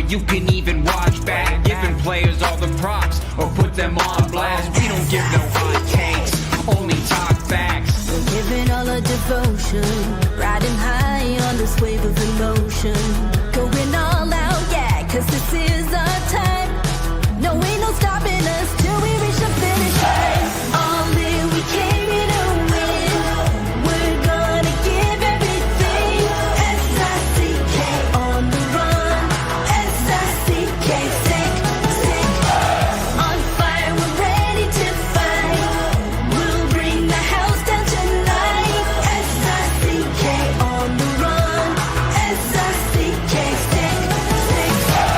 you can even watch back. Giving players all the props or put them on blast. We don't give no hot takes, only talk facts. We're giving all our devotion, riding high on this wave of emotion. Going all out, yeah, cause this is our time. No, ain't no stopping us till we reach the finish line. All in, we came here to win. We're gonna give everything. S-I-C-K on the run. S-I-C-K, sick, sick. On fire, we're ready to fight. We'll bring the house down tonight. S-I-C-K on the run. S-I-C-K, sick, sick.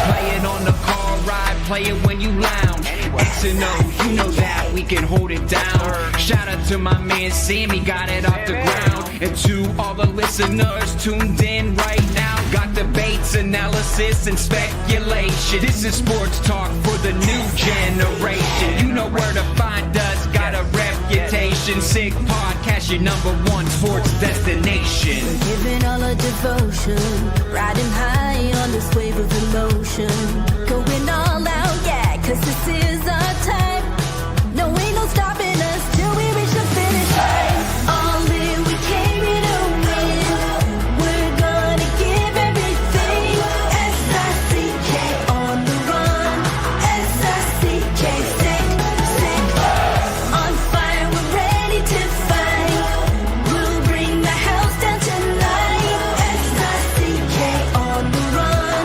Playing on the car ride, play it when you lounge. X and O, you know that we can hold it down. Shout out to my man Sammy, got it off the ground. And to all the listeners tuned in right now, got debates, analysis, and speculation. This is sports talk for the new generation. You know where to find us, got a reputation. Sick podcast, your #1 sports destination. We're giving all our devotion, riding high on this wave of emotion. Going all out, yeah, cause this is our time. No, ain't no stopping us till we reach the finish line. All in, we came here to win. We're gonna give everything. S-I-C-K on the run. S-I-C-K, sick, sick. On fire, we're ready to fight. We'll bring the house down tonight. S-I-C-K on the run.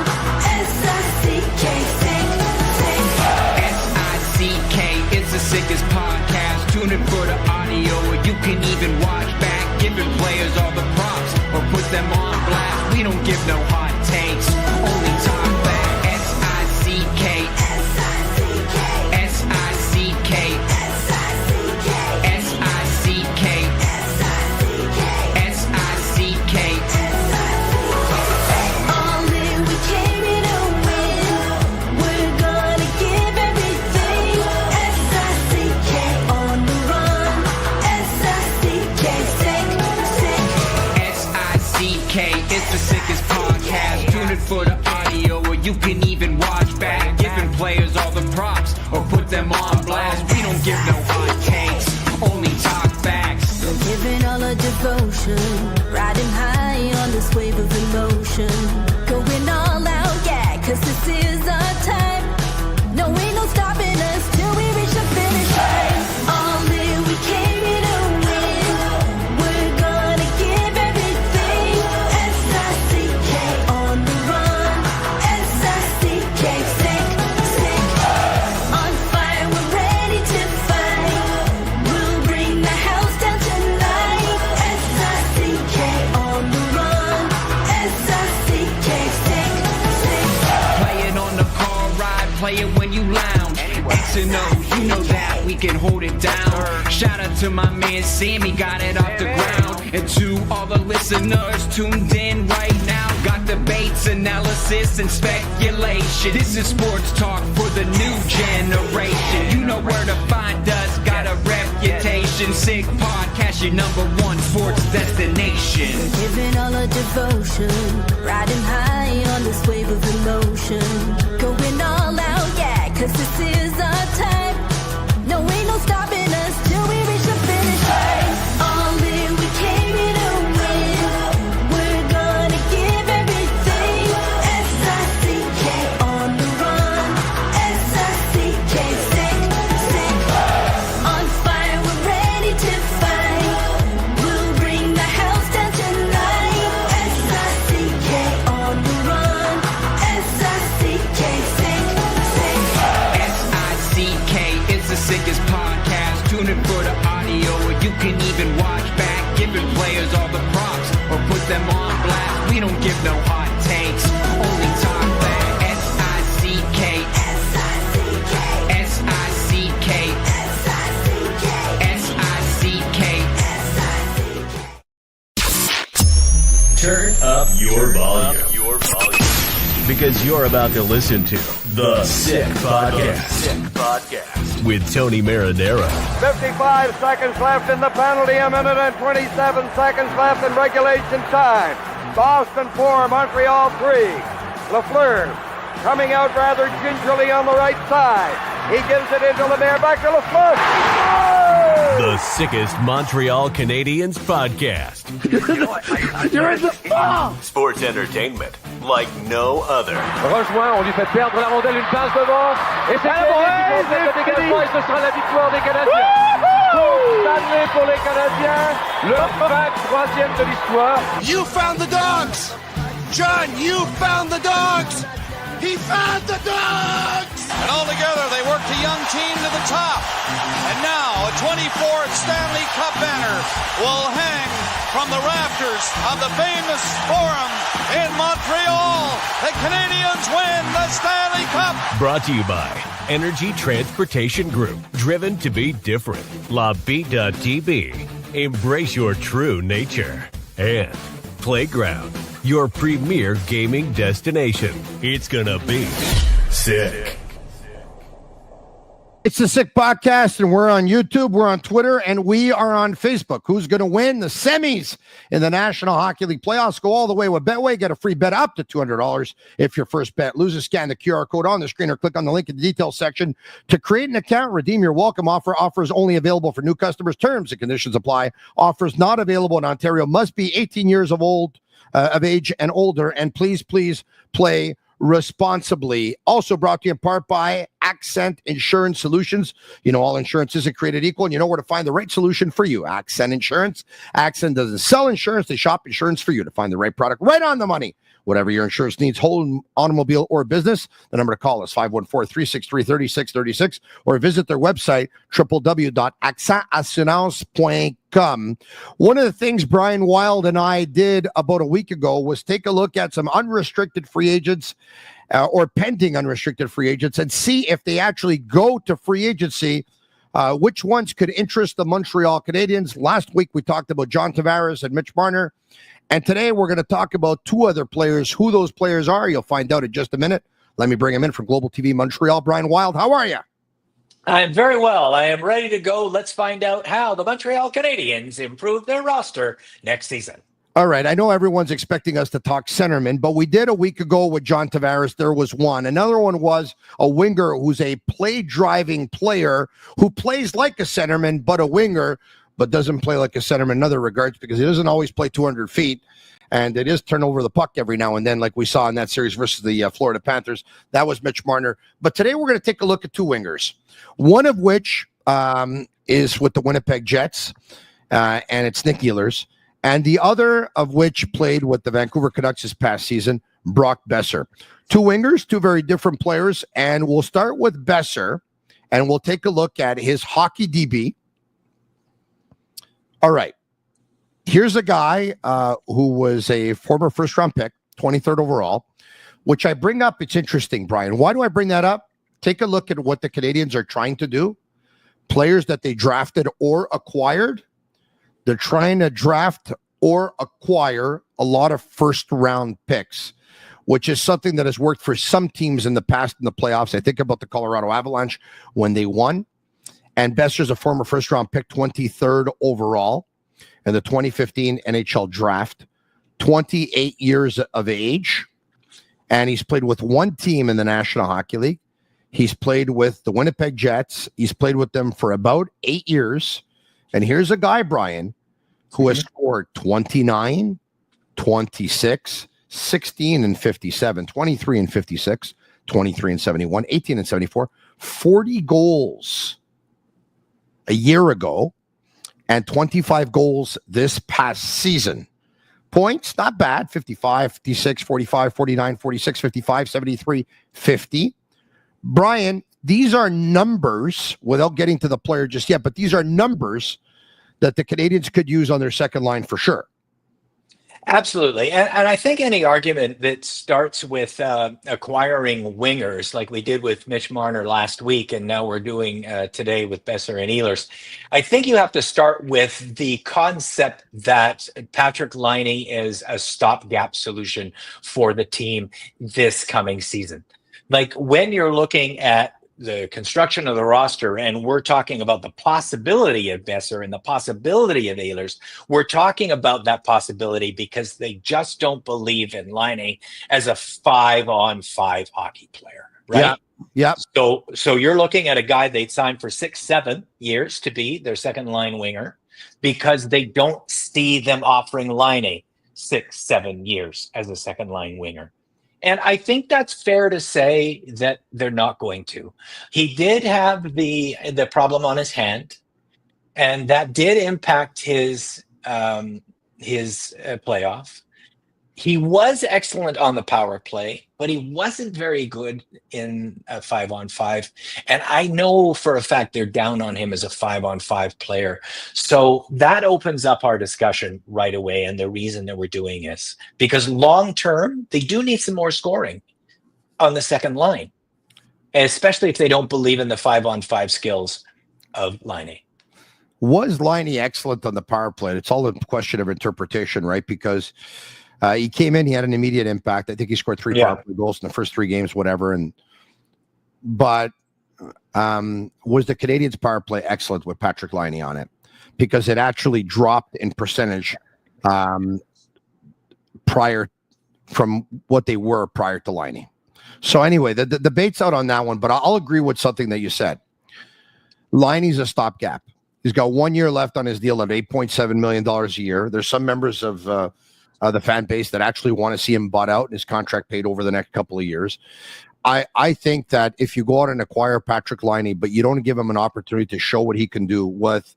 S-I-C-K, sick, sick. S-I-C-K is the sickest podcast. Tune in for the audio, or you can even watch back. Giving players all the props or put them on blast. We don't give no hot takes, only talk back. S-I-C-K, S-I-C-K, S-I-C-K, S-I-C-K, S-I-C-K, S-I-C-K, S-I-C-K. all in, we came here to win. We're gonna give everything. S-I-C-K on the run. S-I-C-K, sick, sick. S-I-C-K is the sickest podcast. Tune in for the audio, or you can even watch back. Giving players all the props or put them on blast. We don't give no hot takes, only talk facts. We're giving all our devotion, riding high on this wave of emotion. Going all out, yeah, cause this is our time. No, ain't no stopping us till we reach the finish line. All in, we came here to win. We're gonna give everything. S-I-C-K on the run. S-I-C-K, sick, sick. On fire, we're ready to fight. We'll bring the house down tonight. S-I-C-K on the run. S-I-C-K, sick, sick. Playing on the car ride, play it when you lounge. X and O, you know that we can hold it down. Shout out to my man Sammy, got it off the ground. And to all the listeners tuned in right now, got debates, analysis, and speculation. This is sports talk for the new generation. You know where to find us, got a reputation. Sick podcast, your #1 sports destination. We're giving all our devotion, riding high on this wave of emotion. Going all out, yeah, cause this is our time. No, ain't no stopping us till we reach the finish line. All in, we came here to win. We're gonna give everything. S-I-C-K on the run. S-I-C-K, sick, sick. On fire, we're ready to fight. We'll bring the house down tonight. S-I-C-K on the run. S-I-C-K, sick, sick. S-I-C-K is the sickest podcast. Tune in for the audio, or you can even watch back. Giving players all the props or put them on blast. We don't give no hot takes, only talk back. S-I-C-K, S-I-C-K, S-I-C-K, S-I-C-K, S-I-C-K. S-I-C-K. Turn up your volume. Because you're about to listen to The Sick Podcast. With Tony Marinaro. 55 seconds left in the penalty, a minute and 27 seconds left in regulation time. Boston 4, Montreal 3. Lafleur coming out rather gingerly on the right side. He gives it into Lemaire, back to LaFleur. The sickest Montreal Canadiens podcast. You're in the ball! Sports entertainment like no other. Rejoint, on lui fait perdre la rondelle, une passe devant. Et c'est le dégagement, et ce sera la victoire des Canadiens. Coupe Stanley pour les Canadiens, le 23e de l'histoire. You found the dogs! John, you found the dogs! He found the dogs! And all together, they worked a young team to the top. And now, a 24th Stanley Cup banner will hang from the rafters of the famous Forum in Montreal. The Canadiens win the Stanley Cup! Brought to you by Energy Transportation Group. Driven to be different. La Vida Tibi. Embrace your true nature. And Playground, your premier gaming destination. It's gonna be sick. It's the Sick Podcast, and we're on YouTube, we're on Twitter, and we are on Facebook. Who's going to win the semis in the National Hockey League playoffs? Go all the way with Betway. Get a free bet up to $200 if your first bet loses. Scan the QR code on the screen or click on the link in the details section to create an account. Redeem your welcome offer. Offers only available for new customers. Terms and conditions apply. Offers not available in Ontario. Must be 18 years of age and older. And please play responsibly. Also brought to you in part by Accent Insurance Solutions. You know, all insurance isn't created equal, and you know where to find the right solution for you. Accent Insurance. Accent doesn't sell insurance. They shop insurance for you to find the right product right on the money. Whatever your insurance needs, home, automobile, or business, the number to call is 514-363-3636 or visit their website, www.accentassurance.com. One of the things Brian Wilde and I did about a week ago was take a look at some unrestricted free agents or pending unrestricted free agents and see if they actually go to free agency, which ones could interest the Montreal Canadiens. Last week, we talked about John Tavares and Mitch Marner. And today we're going to talk about two other players. Who those players are, you'll find out in just a minute. Let me bring him in from Global TV Montreal. Brian Wilde, how are you? I'm very well. I am ready to go. Let's find out how the Montreal Canadiens improve their roster next season. All right. I know everyone's expecting us to talk centerman, but we did a week ago with John Tavares. There was one. Another one was a winger who's a play-driving player who plays like a centerman, but a winger, but doesn't play like a centerman in other regards because he doesn't always play 200 feet. And it is turn over the puck every now and then, like we saw in that series versus the Florida Panthers. That was Mitch Marner. But today we're going to take a look at two wingers, one of which is with the Winnipeg Jets, and it's Nick Ehlers, and the other of which played with the Vancouver Canucks this past season, Brock Boeser. Two wingers, two very different players, and we'll start with Boeser, and we'll take a look at his hockey DB. All right. Here's a guy who was a former first-round pick, 23rd overall, which I bring up. It's interesting, Brian. Why do I bring that up? Take a look at what the Canadiens are trying to do. Players that they drafted or acquired. They're trying to draft or acquire a lot of first-round picks, which is something that has worked for some teams in the past in the playoffs. I think about the Colorado Avalanche when they won. And Boeser's a former first-round pick, 23rd overall in the 2015 NHL draft, 28 years of age, and he's played with one team in the National Hockey League. He's played with the Winnipeg Jets. He's played with them for about 8 years. And here's a guy, Brian, who has scored 29, 26, 16 and 57, 23 and 56, 23 and 71, 18 and 74, 40 goals a year ago, and 25 goals this past season. Points, not bad, 55, 56, 45, 49, 46, 55, 73, 50. Brian, these are numbers, without getting to the player just yet, but these are numbers that the Canadiens could use on their second line for sure. Absolutely. And I think any argument that starts with acquiring wingers like we did with Mitch Marner last week, and now we're doing today with Boeser and Ehlers, I think you have to start with the concept that Patrick Laine is a stopgap solution for the team this coming season. Like when you're looking at the construction of the roster, and we're talking about the possibility of Boeser and the possibility of Ehlers, we're talking about that possibility because they just don't believe in Laine as a 5-on-5 hockey player, right? Yeah. So you're looking at a guy they'd signed for 6-7 years to be their second line winger because they don't see them offering Laine 6-7 years as a second line winger. And I think that's fair to say that they're not going to. He did have the problem on his hand, and that did impact his playoff. He was excellent on the power play, but he wasn't very good in a 5-on-5. And I know for a fact they're down on him as a 5-on-5 player. So that opens up our discussion right away. And the reason that we're doing this, because long term, they do need some more scoring on the second line, especially if they don't believe in the 5-on-5 skills of Laine. Was Laine excellent on the power play? It's all a question of interpretation, right? Because he came in, he had an immediate impact. I think he scored 3 power play goals in the first 3 games, whatever. But was the Canadiens' power play excellent with Patrick Laine on it? Because it actually dropped in percentage prior from what they were prior to Laine. So anyway, the debate's out on that one, but I'll agree with something that you said. Laine's a stopgap. He's got 1 year left on his deal at $8.7 million a year. There's some members of the fan base that actually want to see him bought out and his contract paid over the next couple of years. I think that if you go out and acquire Patrick Laine, but you don't give him an opportunity to show what he can do with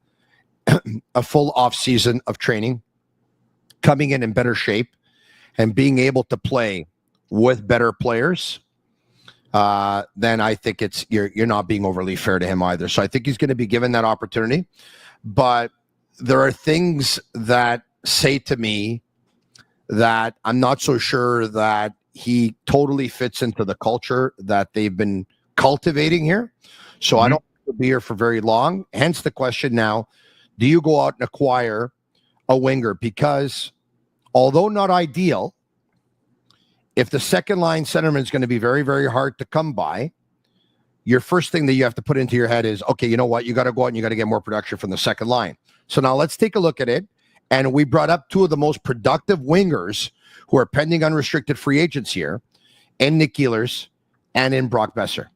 a full off season of training, coming in better shape, and being able to play with better players, then I think you're not being overly fair to him either. So I think he's going to be given that opportunity. But there are things that say to me that I'm not so sure that he totally fits into the culture that they've been cultivating here. So I don't think he'll be here for very long. Hence the question now, do you go out and acquire a winger? Because although not ideal, if the second line centerman is going to be very, very hard to come by, your first thing that you have to put into your head is, okay, you know what? You got to go out and you got to get more production from the second line. So now let's take a look at it. And we brought up 2 of the most productive wingers who are pending unrestricted free agents here, in Nick Ehlers and in Brock Boeser.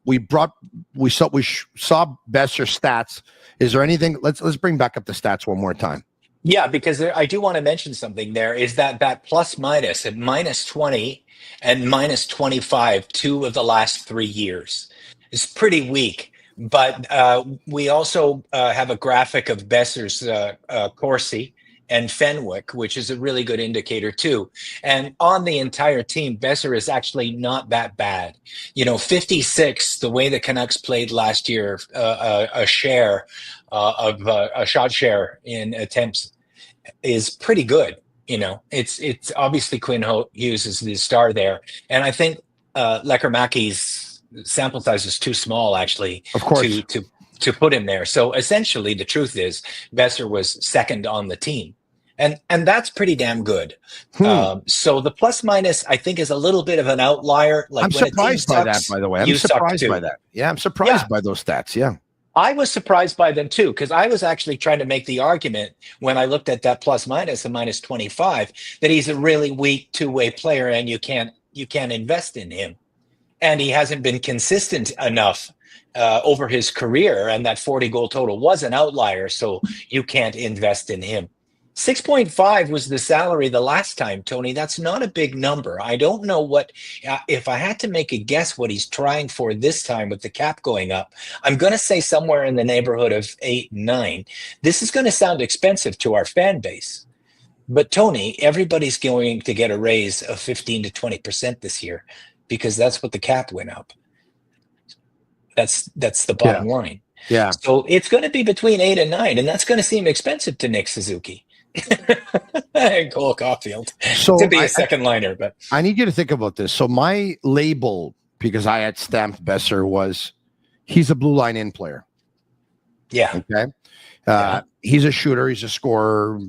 We saw Boeser's stats. Is there anything? Let's bring back up the stats one more time. Yeah, because I do want to mention something there is that plus minus at -20 and -25, 2 of the last 3 years is pretty weak. But we also have a graphic of Boeser's Corsi and Fenwick, which is a really good indicator too. And on the entire team, Boeser is actually not that bad. 56, the way the Canucks played last year, a shot share in attempts is pretty good. It's obviously Quinn Hughes is the star there. And I think Lekkerimäki's sample size is too small, actually, of course, to put him there. So essentially, the truth is, Boeser was second on the team, and that's pretty damn good. So the plus minus, I think, is a little bit of an outlier. Like I'm surprised by that, by the way. I'm surprised by that. Yeah, I'm surprised by those stats. Yeah, I was surprised by them too, because I was actually trying to make the argument when I looked at that plus minus and -25 that he's a really weak 2-way player, and you can't invest in him. And he hasn't been consistent enough over his career, and that 40-goal total was an outlier, so you can't invest in him. 6.5 was the salary the last time, Tony. That's not a big number. I don't know what, if I had to make a guess what he's trying for this time with the cap going up, I'm going to say somewhere in the neighborhood of 8, 9. This is going to sound expensive to our fan base. But Tony, everybody's going to get a raise of 15 to 20% this year, because that's what the cap went up. That's the bottom line. Yeah. So it's going to be between 8 and 9, and that's going to seem expensive to Nick Suzuki and Cole Caulfield to be a second liner. But I need you to think about this. So my label, because I had stamped Boeser, was he's a blue line in player. Yeah. Okay. He's a shooter. He's a scorer.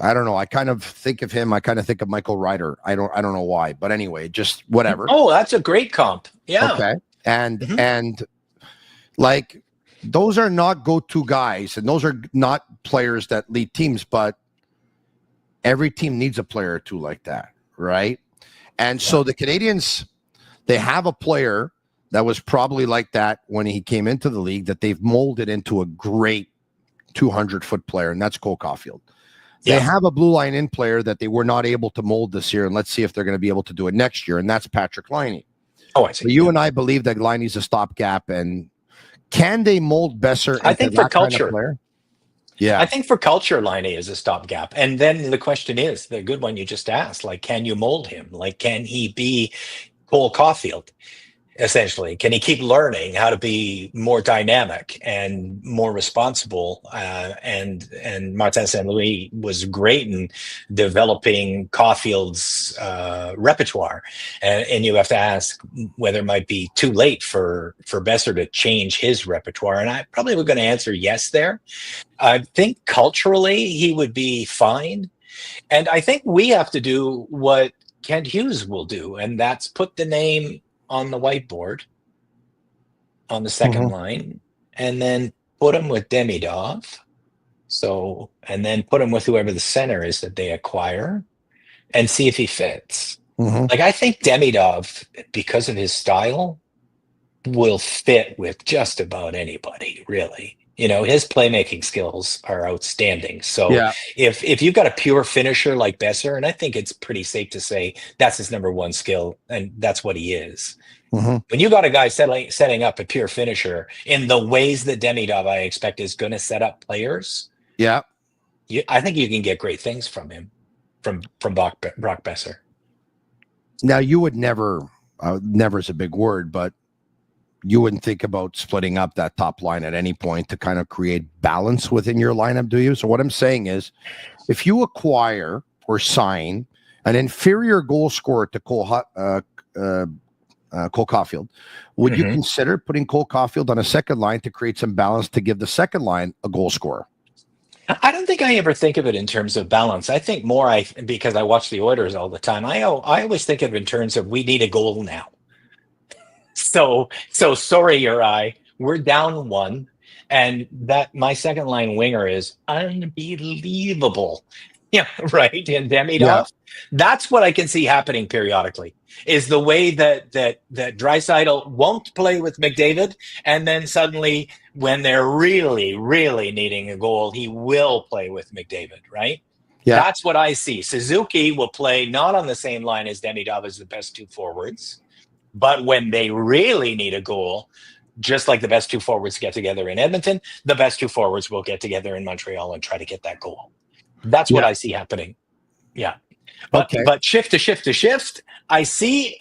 I don't know. I kind of think of him. I kind of think of Michael Ryder. I don't know why, but anyway, just whatever. Oh, that's a great comp. Yeah. Okay. and like those are not go-to guys, and those are not players that lead teams, but every team needs a player or two like that, right? And so the Canadians, they have a player that was probably like that when he came into the league that they've molded into a great 200-foot player, and that's Cole Caulfield. They have a blue line in player that they were not able to mold this year, and let's see if they're going to be able to do it next year, and that's Patrick Laine. Oh, I see. So you and I believe that Laine's a stopgap, and can they mold Boeser into I think for that kind of culture. player? Yeah. I think for culture, Laine is a stopgap. And then the question is, the good one you just asked, like, can you mold him? Like, can he be Cole Caulfield? Essentially, can he keep learning how to be more dynamic and more responsible? And Martin St. Louis was great in developing Caulfield's repertoire, and you have to ask whether it might be too late for Boeser to change his repertoire. And I probably was going to answer yes there. I think culturally he would be fine, and I think we have to do what Kent Hughes will do, and that's put the name on the whiteboard on the second line, and then put him with Demidov. So, and then put him with whoever the center is that they acquire, and see if he fits. Like, I think Demidov, because of his style, will fit with just about anybody, really. You know, his playmaking skills are outstanding. So if you've got a pure finisher like Boeser, and I think it's pretty safe to say that's his number one skill, and that's what he is. When you got a guy setting up a pure finisher in the ways that Demidov, I expect, is going to set up players, I think you can get great things from him, from Brock Boeser. Now, you would never is a big word, but you wouldn't think about splitting up that top line at any point to kind of create balance within your lineup, do you? So what I'm saying is, if you acquire or sign an inferior goal scorer to Cole Caulfield, would you consider putting Cole Caulfield on a second line to create some balance to give the second line a goal scorer? I don't think I ever think of it in terms of balance. I think more, because I watch the Oilers all the time, I always think of it in terms of we need a goal now. So sorry, Uri, we're down one, and that my second line winger is unbelievable. Yeah, right. And Demidov, that's what I can see happening periodically, is the way that Draisaitl won't play with McDavid, and then suddenly when they're really, really needing a goal, he will play with McDavid, right? Yeah. That's what I see. Suzuki will play not on the same line as Demidov as the best two forwards, but when they really need a goal, just like the best two forwards get together in Edmonton, the best two forwards will get together in Montreal and try to get that goal. That's what I see happening. Yeah. But shift to shift, I see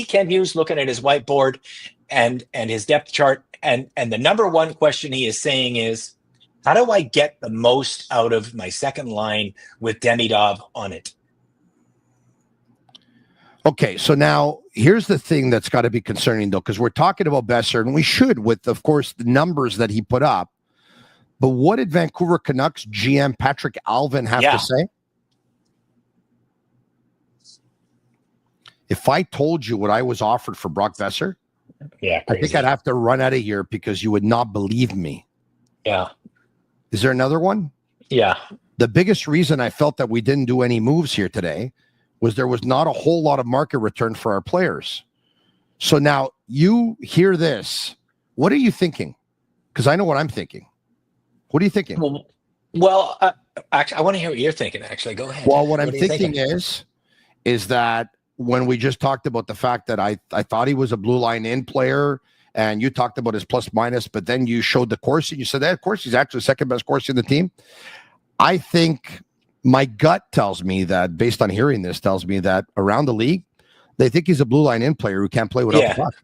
Kent Hughes looking at his whiteboard and his depth chart, and the number one question he is saying is, how do I get the most out of my second line with Demidov on it? Okay, so now here's the thing that's got to be concerning, though, because we're talking about Boeser, and we should, with, of course, the numbers that he put up. But what did Vancouver Canucks GM Patrick Alvin have to say? If I told you what I was offered for Brock Boeser, I think I'd have to run out of here because you would not believe me. Yeah. Is there another one? Yeah. The biggest reason I felt that we didn't do any moves here today was there was not a whole lot of market return for our players. So now you hear this. What are you thinking? Because I know what I'm thinking. What are you thinking? Well, actually, I want to hear what you're thinking, actually. Go ahead. Well, what I'm thinking is that when we just talked about the fact that I thought he was a blue line in player, and you talked about his plus minus, but then you showed the Corsi, you said that, of course, he's actually the second best Corsi in the team. I think my gut tells me that, based on hearing this, tells me that around the league, they think he's a blue line in player who can't play without the puck.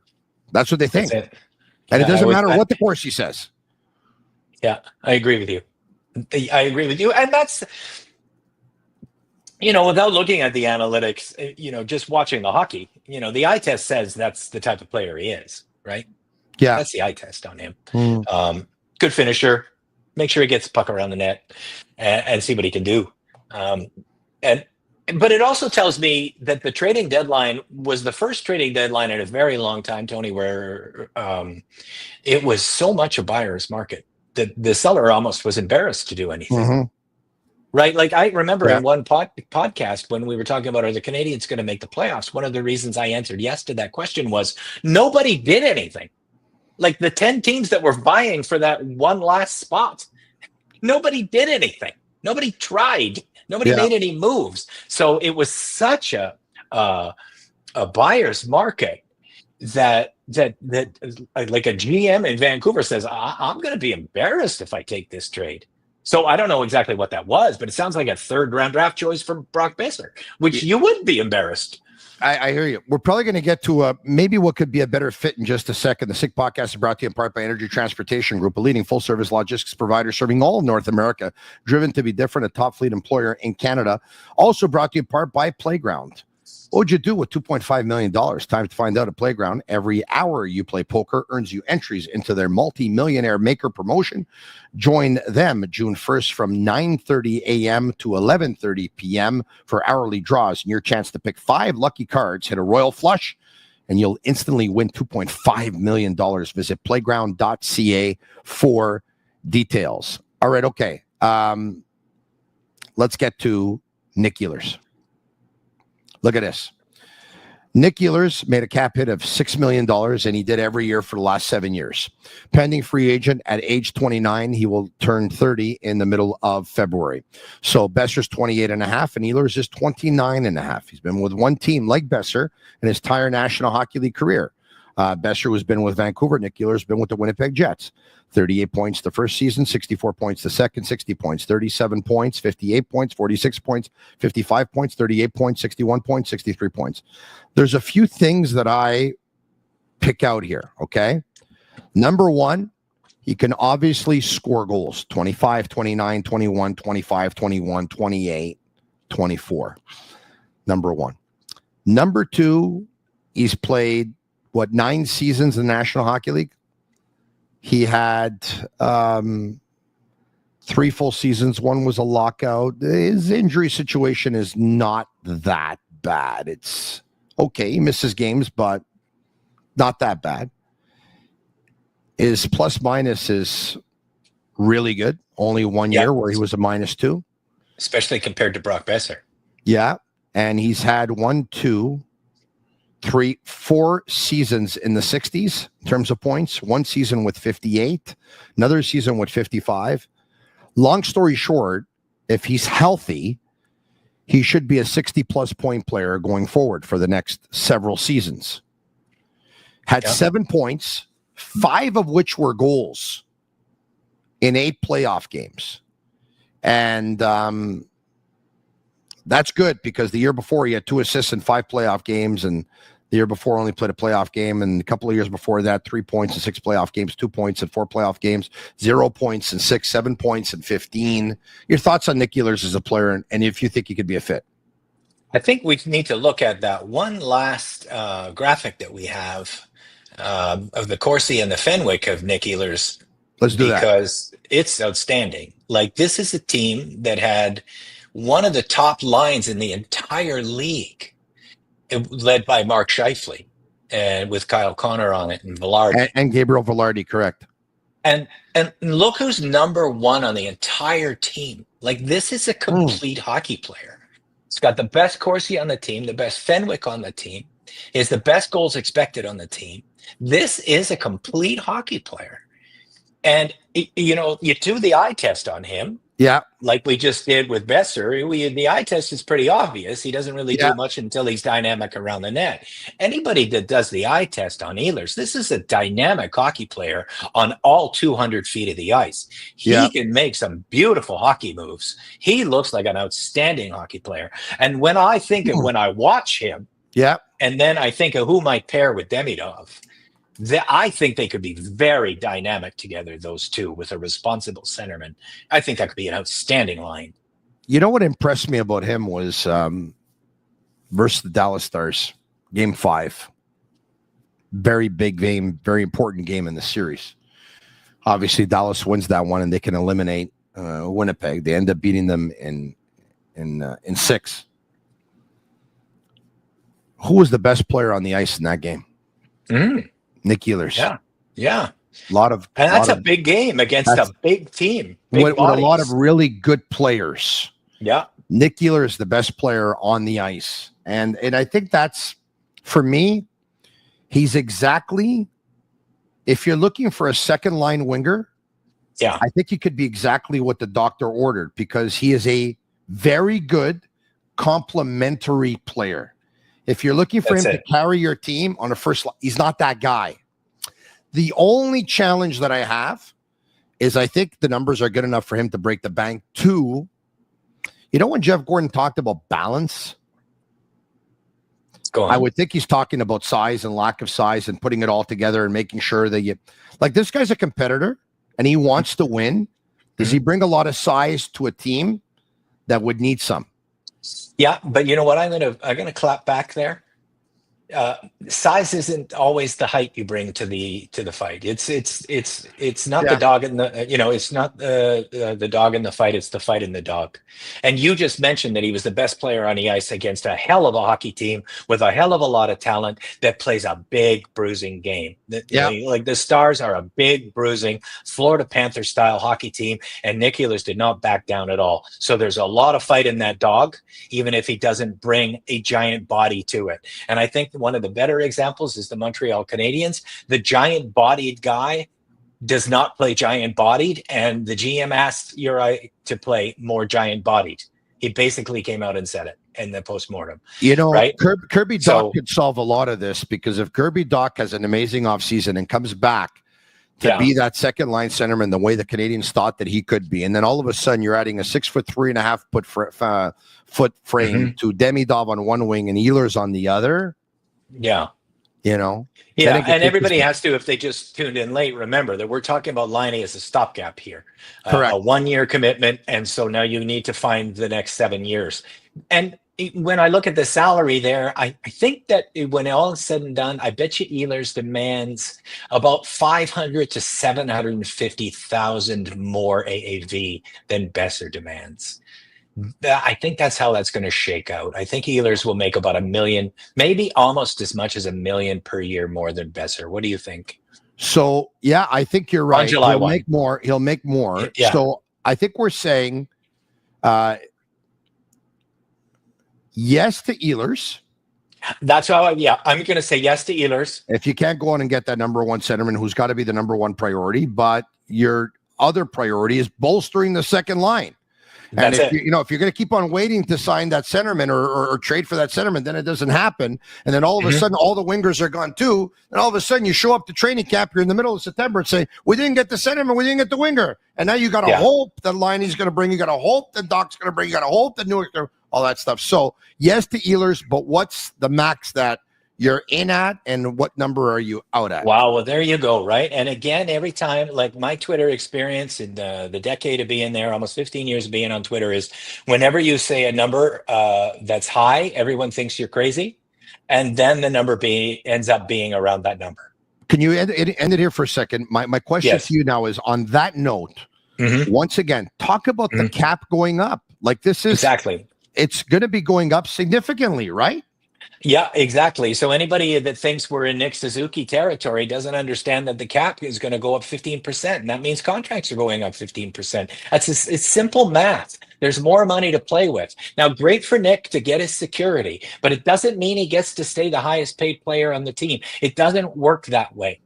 That's what they think. And it doesn't matter what the Corsi says. Yeah, I agree with you. And that's, without looking at the analytics, just watching the hockey, the eye test says that's the type of player he is, right? Yeah. That's the eye test on him. Good finisher. Make sure he gets the puck around the net and see what he can do. And But it also tells me that the trading deadline was the first trading deadline in a very long time, Tony, where it was so much a buyer's market that the seller almost was embarrassed to do anything. Mm-hmm. Right? Like I remember in one podcast when we were talking about, are the Canadians going to make the playoffs? One of the reasons I answered yes to that question was nobody did anything. Like the 10 teams that were vying for that one last spot, nobody did anything. Nobody tried. Nobody made any moves. So it was such a buyer's market that like a GM in Vancouver says, I'm going to be embarrassed if I take this trade. So I don't know exactly what that was, but it sounds like a third-round draft choice for Brock Boeser, which you would be embarrassed. I hear you. We're probably going to get to maybe what could be a better fit in just a second. The SICK podcast is brought to you in part by Energy Transportation Group, a leading full-service logistics provider serving all of North America, driven to be different, a top fleet employer in Canada. Also brought to you in part by Playground. What would you do with $2.5 million? Time to find out at Playground. Every hour you play poker earns you entries into their multi-millionaire maker promotion. Join them June 1st from 9:30 a.m. to 11:30 p.m. for hourly draws and your chance to pick 5 lucky cards, hit a royal flush, and you'll instantly win $2.5 million. Visit playground.ca for details. All right, okay. Let's get to Nick Ehlers. Look at this. Nick Ehlers made a cap hit of $6 million, and he did every year for the last 7 years. Pending free agent at age 29, he will turn 30 in the middle of February. So Boeser's 28 and a half, and Ehlers is 29 and a half. He's been with one team like Boeser in his entire National Hockey League career. Boeser has been with Vancouver. Nick Ehlers has been with the Winnipeg Jets. 38 points the first season, 64 points the second, 60 points, 37 points, 58 points, 46 points, 55 points, 38 points, 61 points, 63 points. There's a few things that I pick out here, okay? Number one, he can obviously score goals. 25, 29, 21, 25, 21, 28, 24. Number one. Number two, he's played, 9 seasons in the National Hockey League? He had 3 full seasons. One was a lockout. His injury situation is not that bad. It's okay. He misses games, but not that bad. His plus minus is really good. Only 1 year where he was a -2. Especially compared to Brock Boeser. Yeah. And he's had 1, 2, 3, 4 seasons in the 60s in terms of points. 1 season with 58, another season with 55. Long story short, if he's healthy, he should be a 60-plus point player going forward for the next several seasons. Had 7 points, 5 of which were goals in 8 playoff games. And that's good because the year before he had 2 assists in 5 playoff games, and the year before only played a playoff game, and a couple of years before that, 3 points in 6 playoff games, 2 points in 4 playoff games, 0 points in 6, 7 points in 15. Your thoughts on Nick Ehlers as a player, and if you think he could be a fit? I think we need to look at that one last graphic that we have of the Corsi and the Fenwick of Nick Ehlers. Let's do that. Because it's outstanding. Like, this is a team that had one of the top lines in the entire league, led by Mark Scheifele, and with Kyle Connor on it, and Velarde. And Gabriel Velarde, correct. And look who's number 1 on the entire team. Like, this is a complete hockey player. He's got the best Corsi on the team, the best Fenwick on the team. He has the best goals expected on the team. This is a complete hockey player. And, you know, you do the eye test on him. Yeah. Like we just did with Boeser. The eye test is pretty obvious. He doesn't really do much until he's dynamic around the net. Anybody that does the eye test on Ehlers, this is a dynamic hockey player on all 200 feet of the ice. He can make some beautiful hockey moves. He looks like an outstanding hockey player. And when I think of when I watch him, and then I think of who might pair with Demidov, I think they could be very dynamic together, those two, with a responsible centerman. I think that could be an outstanding line. You know what impressed me about him was versus the Dallas Stars, Game 5. Very big game, very important game in the series. Obviously, Dallas wins that one, and they can eliminate Winnipeg. They end up beating them in 6. Who was the best player on the ice in that game? Nick Ehlers. Yeah. And that's a big game against a big team. With a lot of really good players. Yeah. Nick Ehlers is the best player on the ice. And I think that's, for me, he's exactly, if you're looking for a second line winger, I think he could be exactly what the doctor ordered, because he is a very good complementary player. If you're looking for him to carry your team on a first line, he's not that guy. The only challenge that I have is I think the numbers are good enough for him to break the bank. 2, you know, when Jeff Gordon talked about balance, I would think he's talking about size and lack of size and putting it all together and making sure that like, this guy's a competitor and he wants to win. Does he bring a lot of size to a team that would need some? Yeah, but you know what? I'm gonna clap back there. Size isn't always the height you bring to the fight. It's not the dog in the it's not the dog in the fight. It's the fight in the dog. And you just mentioned that he was the best player on the ice against a hell of a hockey team with a hell of a lot of talent that plays a big bruising game. Like the Stars are a big bruising Florida Panthers style hockey team, and Nick Ehlers did not back down at all. So there's a lot of fight in that dog, even if he doesn't bring a giant body to it. And I think one of the better examples is the Montreal Canadiens. The giant-bodied guy does not play giant-bodied, and the GM asked Uri to play more giant-bodied. He basically came out and said it in the postmortem. You know, right? Kirby Dach could solve a lot of this, because if Kirby Dach has an amazing offseason and comes back to be that second line centerman the way the Canadians thought that he could be, and then all of a sudden you're adding a 6'3.5" foot frame to Demidov on one wing and Ehlers on the other. Yeah. You know? Yeah, and everybody has to, if they just tuned in late, remember that we're talking about Laine as a stopgap here. Correct. A 1-year commitment, and so now you need to find the next 7 years. And when I look at the salary there, I think that when all is said and done, I bet you Ehlers demands about $500,000 to $750,000 more AAV than Boeser demands. I think that's how that's going to shake out. I think Ehlers will make about $1 million, maybe almost as much as $1 million per year more than Boeser. What do you think? So, yeah, I think you're right. July He'll 1. make more. He'll make more. Yeah. So I think we're saying yes to Ehlers. That's how, I'm going to say yes to Ehlers. If you can't go on and get that number one centerman who's got to be the number one priority, but your other priority is bolstering the second line. And if you're going to keep on waiting to sign that centerman or trade for that centerman, then it doesn't happen. And then all of a sudden, all the wingers are gone too. And all of a sudden, you show up to training camp, you're in the middle of September and say, we didn't get the centerman, we didn't get the winger. And now you got to hope that Liney's going to bring, you got to hope that Doc's going to bring, you got to hope that Newark, all that stuff. So yes to Ehlers, but what's the max that you're in at, and what number are you out at? Wow, well, there you go, right? And again, every time, like my Twitter experience in the decade of being there, almost 15 years of being on Twitter, is whenever you say a number that's high, everyone thinks you're crazy, and then the number ends up being around that number. Can you end it here for a second? My question to you now is, on that note, once again, talk about the cap going up. Like, this is it's going to be going up significantly, right? Yeah, exactly. So anybody that thinks we're in Nick Suzuki territory doesn't understand that the cap is going to go up 15%, and that means contracts are going up 15%. It's simple math. There's more money to play with. Now, great for Nick to get his security, but it doesn't mean he gets to stay the highest paid player on the team. It doesn't work that way.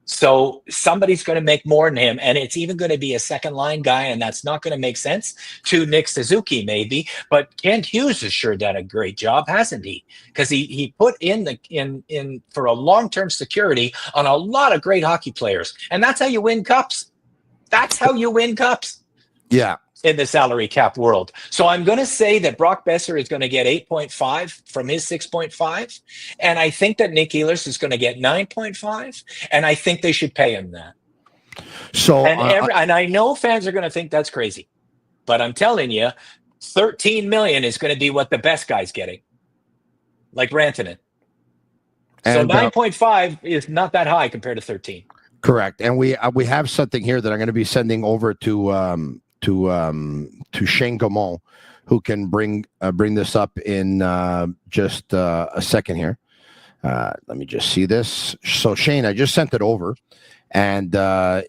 So somebody's going to make more than him, and it's even going to be a second line guy, and that's not going to make sense to Nick Suzuki maybe, but Kent Hughes has sure done a great job, hasn't he? Because he put in for a long-term security on a lot of great hockey players, and that's how you win cups. That's how you win cups. Yeah. In the salary cap world. So I'm going to say that Brock Boeser is going to get 8.5 from his 6.5. And I think that Nick Ehlers is going to get 9.5. And I think they should pay him that. So, and I know fans are going to think that's crazy, but I'm telling you, 13 million is going to be what the best guy's getting. Like Rantanen. So 9.5 is not that high compared to 13. Correct. And we have something here that I'm going to be sending over to Shane Gaumont, who can bring this up in just a second here. Let me just see this. So Shane, I just sent it over, and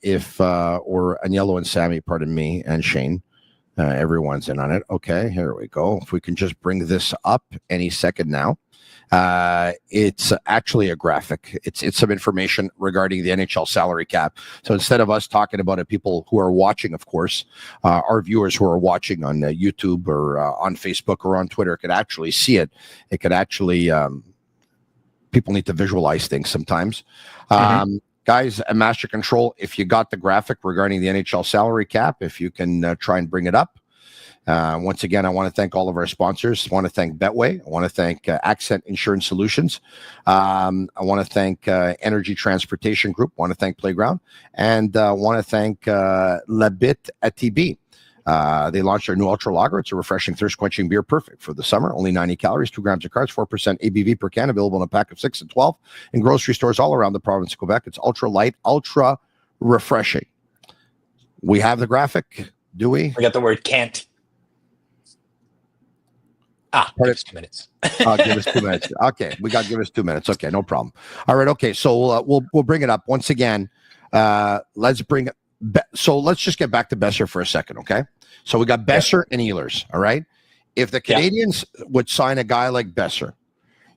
if or Agnello and Sammy, pardon me, and Shane, everyone's in on it. Okay, here we go. If we can just bring this up any second now. It's actually a graphic. It's some information regarding the NHL salary cap. So instead of us talking about it, people who are watching, of course, our viewers who are watching on YouTube or on Facebook or on Twitter could actually see it. It could actually, people need to visualize things sometimes. Guys, at Master Control, if you got the graphic regarding the NHL salary cap, if you can try and bring it up. Once again, I want to thank all of our sponsors. I want to thank Betway. I want to thank Accent Insurance Solutions. I want to thank Energy Transportation Group. I want to thank Playground. And I want to thank La Bittt at Tibi. They launched their new Ultra Lager. It's a refreshing, thirst-quenching beer, perfect for the summer. Only 90 calories, 2 grams of carbs, 4% ABV per can, available in a pack of 6 and 12 in grocery stores all around the province of Quebec. It's ultra light, ultra refreshing. We have the graphic, do we? I got the word can't. Give us 2 minutes. Give us 2 minutes. Okay, give us 2 minutes. Okay, no problem. All right. Okay, so we'll bring it up once again. Let's just get back to Boeser for a second. Okay, so we got Boeser and Ehlers. All right. If the Canadians would sign a guy like Boeser,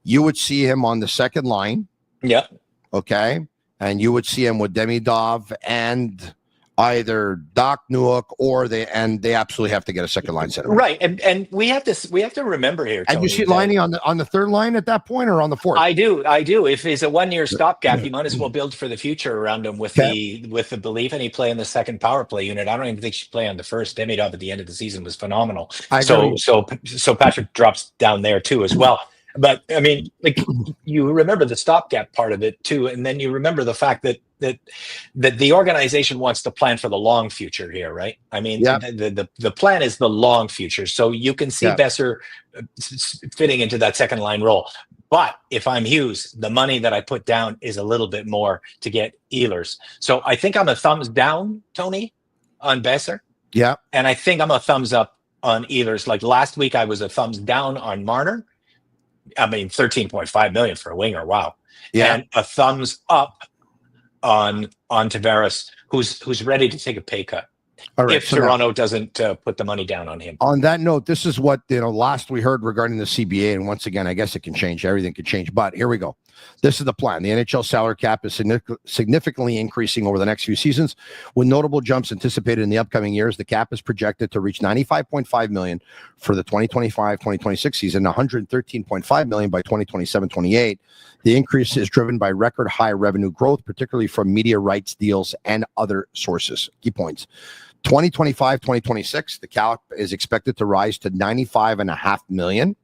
you would see him on the second line. Yeah. Okay, and you would see him with Demidov and either Doc Newhook, or they absolutely have to get a second line center. Right, and we have to remember here, Tony, and you see Liney on the third line at that point, or on the fourth? I do. If he's a 1-year stopgap, you might as well build for the future around him with the belief, and he play in the second power play unit. I don't even think he should play on the first. Demidov at the end of the season was phenomenal. So Patrick drops down there too as well. But I mean, like, you remember the stopgap part of it too, and then you remember the fact that the organization wants to plan for the long future here, right? I mean, the plan is the long future, so you can see Boeser fitting into that second line role. But if I'm Hughes, the money that I put down is a little bit more to get Ehlers. So I think I'm a thumbs down, Tony, on Boeser. Yeah, and I think I'm a thumbs up on Ehlers. Like last week, I was a thumbs down on Marner. I mean, 13.5 million for a winger. Wow. Yeah. And a thumbs up on Tavares, who's ready to take a pay cut. All right, if Toronto doesn't put the money down on him. On that note, this is what last we heard regarding the CBA, and once again, I guess it can change. Everything can change, but here we go. This is the plan. The NHL salary cap is significantly increasing over the next few seasons, with notable jumps anticipated in the upcoming years. The cap is projected to reach $95.5 million for the 2025-2026 season, $113.5 million by 2027-28. The increase is driven by record high revenue growth, particularly from media rights deals and other sources. Key points. 2025-2026, the cap is expected to rise to $95.5 million,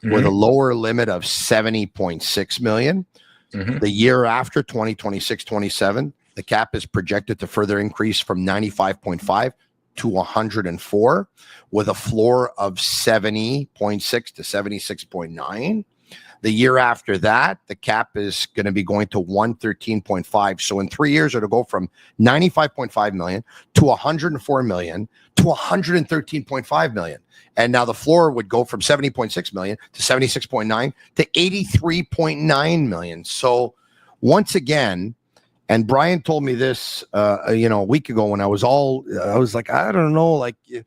with a lower limit of $70.6 million. The year after, 2026-27, the cap is projected to further increase from 95.5 to 104, with a floor of 70.6 to 76.9. The year after that, the cap is going to be going to 113.5. So in 3 years, it'll go from 95.5 million to 104 million to 113.5 million. And now the floor would go from 70.6 million to 76.9 to 83.9 million. So once again, and Brian told me this, a week ago when I was like, I don't know, like, you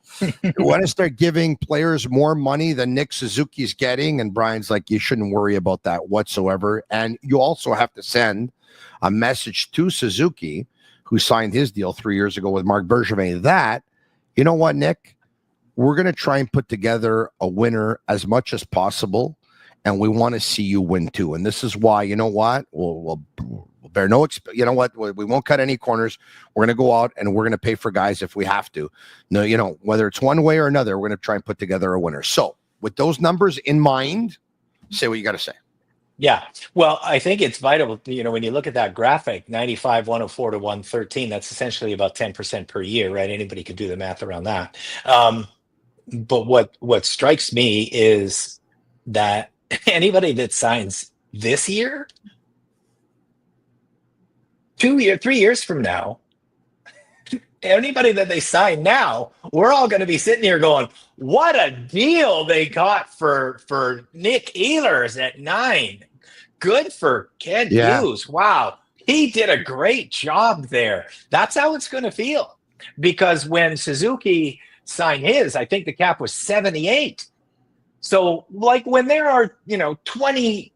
want to start giving players more money than Nick Suzuki's getting. And Brian's like, you shouldn't worry about that whatsoever. And you also have to send a message to Suzuki, who signed his deal 3 years ago with Marc Bergevin, that, you know what, Nick, we're going to try and put together a winner as much as possible. And we want to see you win too. And this is why, you know what, we'll bear no, we won't cut any corners. We're going to go out and we're going to pay for guys if we have to. No, whether it's one way or another, we're going to try and put together a winner. So with those numbers in mind, say what you got to say. Yeah. Well, I think it's vital, when you look at that graphic, 95, 104 to 113, that's essentially about 10% per year, right? Anybody could do the math around that. But what strikes me is that anybody that signs this year, 3 years from now, anybody that they sign now, we're all going to be sitting here going, what a deal they got for Nick Ehlers at 9. Good for Ken Hughes. Wow. He did a great job there. That's how it's going to feel. Because when Suzuki signed his, I think the cap was 78. So like when there are, 20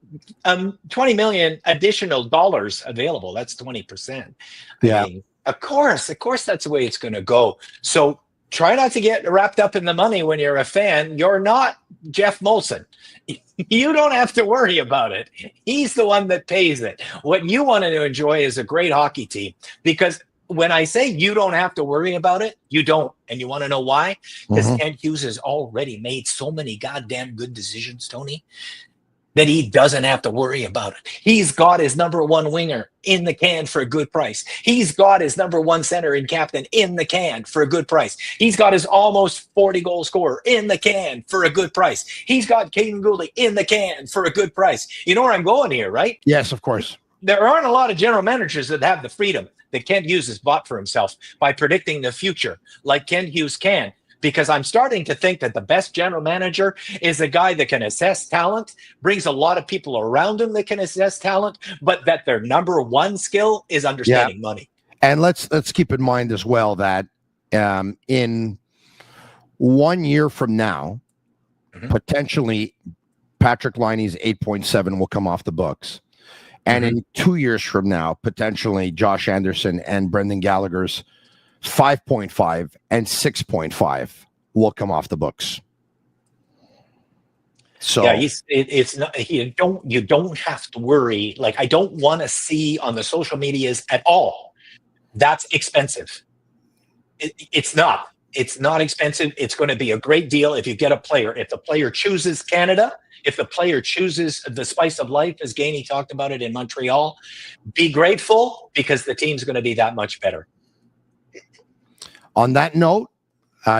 million additional dollars available, that's 20%. I mean, of course, that's the way it's going to go. So try not to get wrapped up in the money when you're a fan. You're not Jeff Molson. You don't have to worry about it. He's the one that pays it. What you want to enjoy is a great hockey team, because when I say you don't have to worry about it, you don't. And you want to know why? Because Ken Hughes has already made so many goddamn good decisions, Tony, that he doesn't have to worry about it. He's got his number one winger in the can for a good price. He's got his number one center and captain in the can for a good price. He's got his almost 40-goal scorer in the can for a good price. He's got Caden Gooley in the can for a good price. You know where I'm going here, right? Yes, of course. There aren't a lot of general managers that have the freedom that Ken Hughes has bought for himself by predicting the future like Ken Hughes can. Because I'm starting to think that the best general manager is a guy that can assess talent, brings a lot of people around him that can assess talent, but that their number one skill is understanding money. And let's keep in mind as well that in 1 year from now, potentially Patrick Liney's 8.7 will come off the books. And in 2 years from now, potentially Josh Anderson and Brendan Gallagher's 5.5 and 6.5 will come off the books. So it's not, you don't have to worry. Like, I don't want to see on the social medias at all. That's expensive. It's not expensive. It's going to be a great deal if you get a player. If the player chooses Canada, if the player chooses the spice of life, as Gainey talked about it in Montreal, be grateful, because the team's going to be that much better. On that note,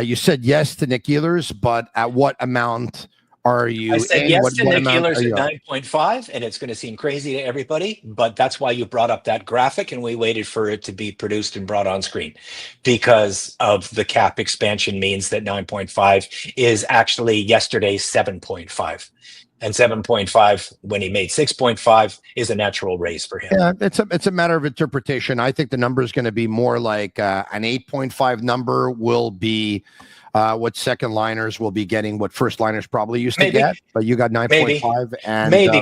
you said yes to Nick Ehlers, but at what amount are you? I said yes to Nick Ehlers at 9.5, and it's going to seem crazy to everybody, but that's why you brought up that graphic, and we waited for it to be produced and brought on screen, because of the cap expansion means that 9.5 is actually yesterday's 7.5. And 7.5, when he made 6.5, is a natural raise for him. Yeah, it's a matter of interpretation. I think the number is going to be more like an 8.5 number will be what second liners will be getting, what first liners probably used to get. But you got 9.5 and maybe.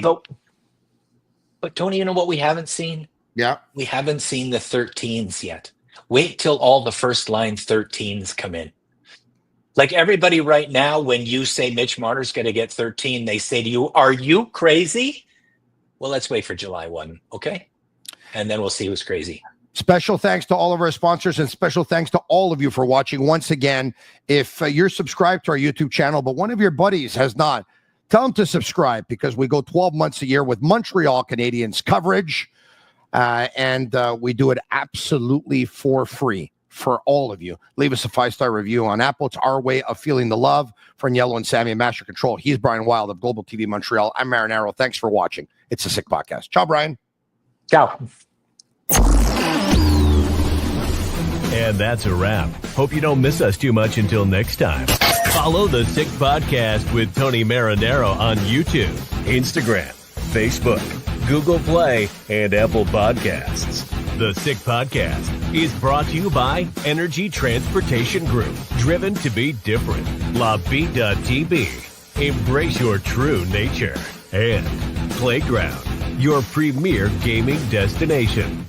But Tony, you know what we haven't seen? Yeah, we haven't seen the 13s yet. Wait till all the first line 13s come in. Like everybody right now, when you say Mitch Marner's going to get 13, they say to you, are you crazy? Well, let's wait for July 1, okay? And then we'll see who's crazy. Special thanks to all of our sponsors, and special thanks to all of you for watching. Once again, if you're subscribed to our YouTube channel, but one of your buddies has not, tell them to subscribe, because we go 12 months a year with Montreal Canadiens coverage, and we do it absolutely for free. For all of you, leave us a 5-star review on Apple. It's our way of feeling the love. From Yellow and Sammy and Master Control, he's Brian Wilde of Global TV Montreal. I'm Marinaro. Thanks for watching. It's a Sick Podcast. Ciao, Brian. Ciao. And that's a wrap. Hope you don't miss us too much until next time. Follow the Sick Podcast with Tony Marinaro on YouTube, Instagram, Facebook, Google Play, and Apple Podcasts. The Sick Podcast is brought to you by Energy Transportation Group, driven to be different. LaBita.tb, embrace your true nature. And Playground, your premier gaming destination.